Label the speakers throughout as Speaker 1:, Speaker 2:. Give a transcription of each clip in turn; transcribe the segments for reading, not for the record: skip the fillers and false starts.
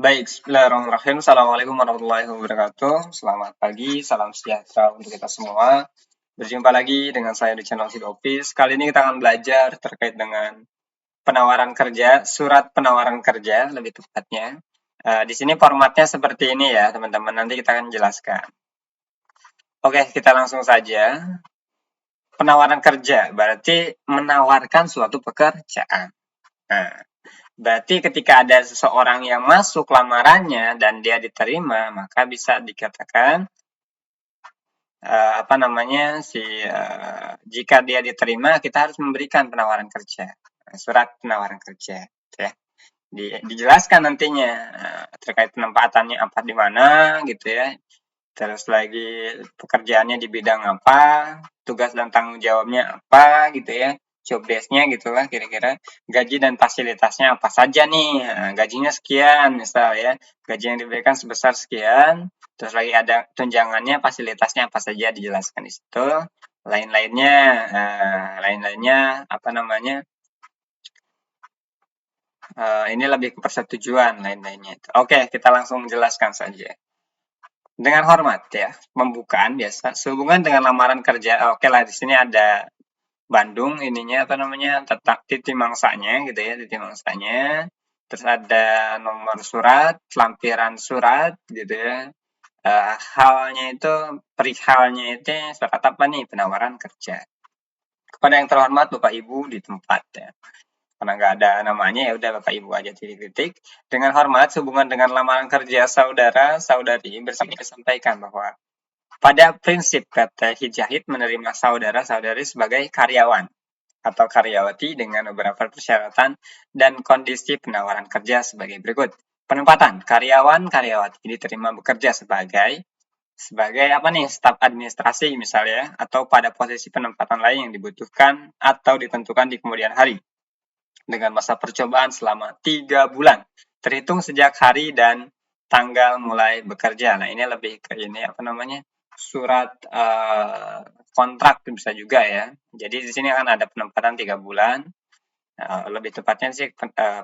Speaker 1: Baik, bismillahirrahmanirrahim. Assalamualaikum warahmatullahi wabarakatuh. Selamat pagi, salam sejahtera untuk kita semua. Berjumpa lagi dengan saya di channel Seed Office. Kali ini kita akan belajar terkait dengan penawaran kerja, surat penawaran kerja lebih tepatnya. Di sini formatnya seperti ini ya, teman-teman. Nanti kita akan jelaskan. Oke, kita langsung saja. Penawaran kerja berarti menawarkan suatu pekerjaan. Nah, berarti ketika ada seseorang yang masuk lamarannya dan dia diterima, maka bisa dikatakan jika dia diterima kita harus memberikan penawaran kerja, surat penawaran kerja, ya. Dijelaskan nantinya terkait penempatannya apa di mana gitu ya. Terus lagi pekerjaannya di bidang apa, tugas dan tanggung jawabnya apa gitu ya, job desk-nya gitulah kira-kira, gaji dan fasilitasnya apa saja nih, gajinya sekian misal ya, gaji yang diberikan sebesar sekian, terus lagi ada tunjangannya, fasilitasnya apa saja dijelaskan di situ, lain-lainnya ini lebih ke persetujuan lain-lainnya. Oke, kita langsung jelaskan saja. Dengan hormat ya, pembukaan biasa sehubungan dengan lamaran kerja. Oke lah, di sini ada Bandung titik mangsanya gitu ya, titik mangsanya. Terus ada nomor surat, lampiran surat gitu ya. Perihalnya itu surat apa nih? Penawaran kerja. Kepada yang terhormat Bapak Ibu di tempat ya. Karena nggak ada namanya ya udah Bapak Ibu aja titik-titik. Dengan hormat sehubungan dengan lamaran kerja saudara-saudari sampaikan bahwa pada prinsip PT Hijahid menerima saudara-saudari sebagai karyawan atau karyawati dengan beberapa persyaratan dan kondisi penawaran kerja sebagai berikut. Penempatan karyawan-karyawati diterima bekerja sebagai staf administrasi misalnya, atau pada posisi penempatan lain yang dibutuhkan atau ditentukan di kemudian hari dengan masa percobaan selama 3 bulan terhitung sejak hari dan tanggal mulai bekerja. Nah, ini lebih ke surat kontrak bisa juga ya. Jadi di sini akan ada penempatan 3 bulan. Lebih tepatnya sih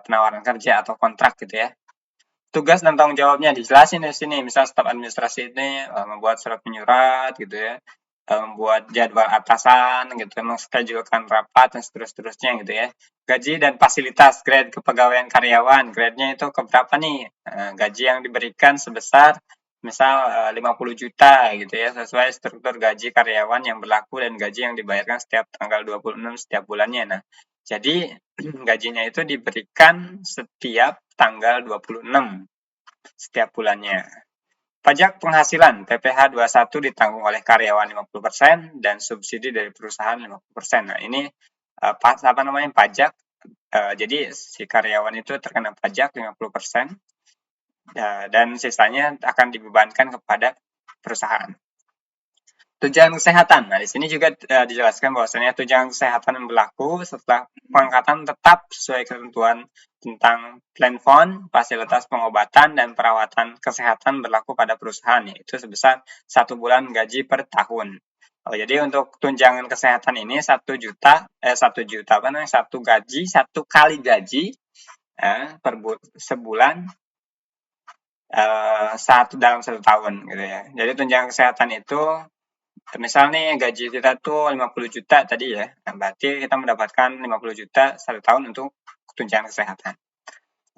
Speaker 1: penawaran kerja atau kontrak gitu ya. Tugas dan tanggung jawabnya dijelasin di sini. Misal staf administrasi ini membuat surat menyurat gitu ya, membuat jadwal atasan gitu, menschedulekan rapat dan seterusnya gitu ya. Gaji dan fasilitas, grade kepegawaian karyawan, grade-nya itu keberapa nih? Gaji yang diberikan sebesar misal 50 juta gitu ya, sesuai struktur gaji karyawan yang berlaku dan gaji yang dibayarkan setiap tanggal 26 setiap bulannya. Nah, jadi gajinya itu diberikan setiap tanggal 26 setiap bulannya. Pajak penghasilan PPh 21 ditanggung oleh karyawan 50% dan subsidi dari perusahaan 50%. Nah, ini pajak. Jadi si karyawan itu terkena pajak 50% dan sisanya akan dibebankan kepada perusahaan. Tunjangan kesehatan. Nah, di sini juga dijelaskan bahwasanya tunjangan kesehatan yang berlaku setelah pengangkatan tetap sesuai ketentuan tentang plan fund, fasilitas pengobatan dan perawatan kesehatan berlaku pada perusahaan, yaitu sebesar 1 bulan gaji per tahun. Jadi untuk tunjangan kesehatan ini 1 kali gaji sebulan dalam 1 tahun gitu ya. Jadi tunjangan kesehatan itu misal nih gaji kita tuh 50 juta tadi ya, nah berarti kita mendapatkan 50 juta 1 tahun untuk tunjangan kesehatan.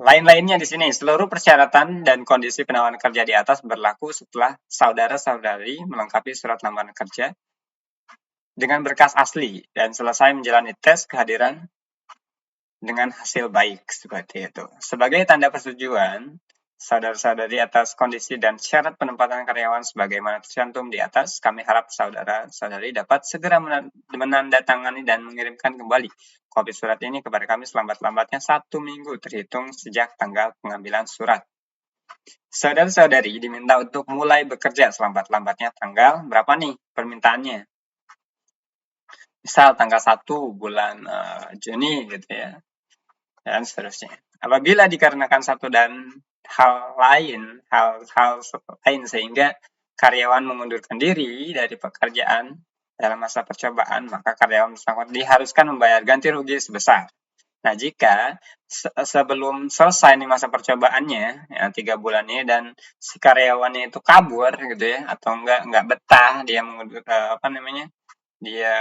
Speaker 1: Lain-lainnya di sini, seluruh persyaratan dan kondisi penawaran kerja di atas berlaku setelah saudara-saudari melengkapi surat lamaran kerja dengan berkas asli dan selesai menjalani tes kehadiran dengan hasil baik seperti itu. Sebagai tanda persetujuan, saudara-saudari atas kondisi dan syarat penempatan karyawan sebagaimana tercantum di atas, kami harap saudara-saudari dapat segera menandatangani dan mengirimkan kembali kopi surat ini kepada kami selambat-lambatnya 1 minggu terhitung sejak tanggal pengambilan surat. Saudara-saudari diminta untuk mulai bekerja selambat-lambatnya tanggal berapa nih permintaannya? Misal tanggal 1 bulan Juni gitu ya, dan seterusnya. Apabila dikarenakan satu dan hal lain sehingga karyawan mengundurkan diri dari pekerjaan dalam masa percobaan, maka karyawan bersangkutan diharuskan membayar ganti rugi sebesar Nah, jika sebelum selesai nih masa percobaannya, ya 3 bulan ini, dan si karyawannya itu kabur gitu ya, atau nggak betah, dia dia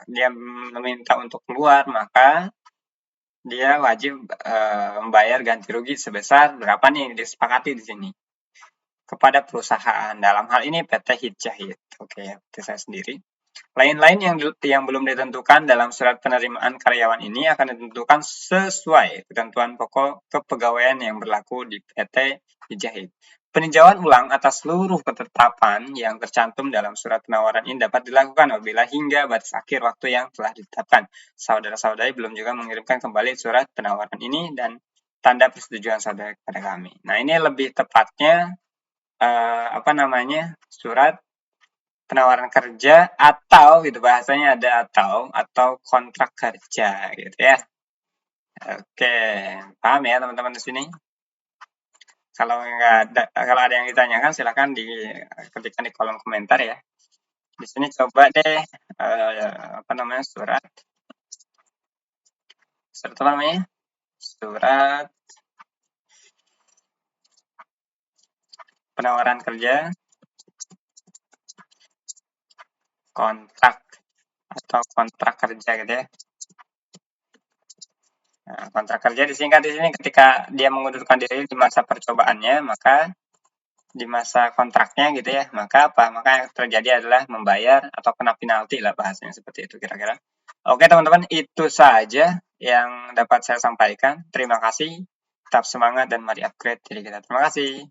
Speaker 1: dia meminta untuk keluar, maka dia wajib membayar ganti rugi sebesar berapa nih disepakati di sini kepada perusahaan. Dalam hal ini PT Hijahid. Oke, itu saya sendiri. Lain-lain yang belum ditentukan dalam surat penerimaan karyawan ini akan ditentukan sesuai ketentuan pokok kepegawaian yang berlaku di PT Hijahid. Peninjauan ulang atas seluruh ketetapan yang tercantum dalam surat penawaran ini dapat dilakukan apabila hingga batas akhir waktu yang telah ditetapkan. Saudara-saudari belum juga mengirimkan kembali surat penawaran ini dan tanda persetujuan saudara kepada kami. Nah, ini lebih tepatnya surat penawaran kerja atau gitu bahasanya ada atau kontrak kerja gitu ya. Oke, paham ya teman-teman di sini? Kalau ada yang ditanyakan silakan ketikkan di kolom komentar ya. Di sini coba deh surat apa namanya? Surat penawaran kerja kontrak atau kontrak kerja gitu ya. Nah, kontrak kerja disingkat di sini ketika dia mengundurkan diri di masa percobaannya, maka di masa kontraknya gitu ya, maka yang terjadi adalah membayar atau kena penalti lah, bahasanya seperti itu kira-kira. Oke teman-teman, itu saja yang dapat saya sampaikan. Terima kasih, tetap semangat dan mari upgrade diri kita. Terima kasih.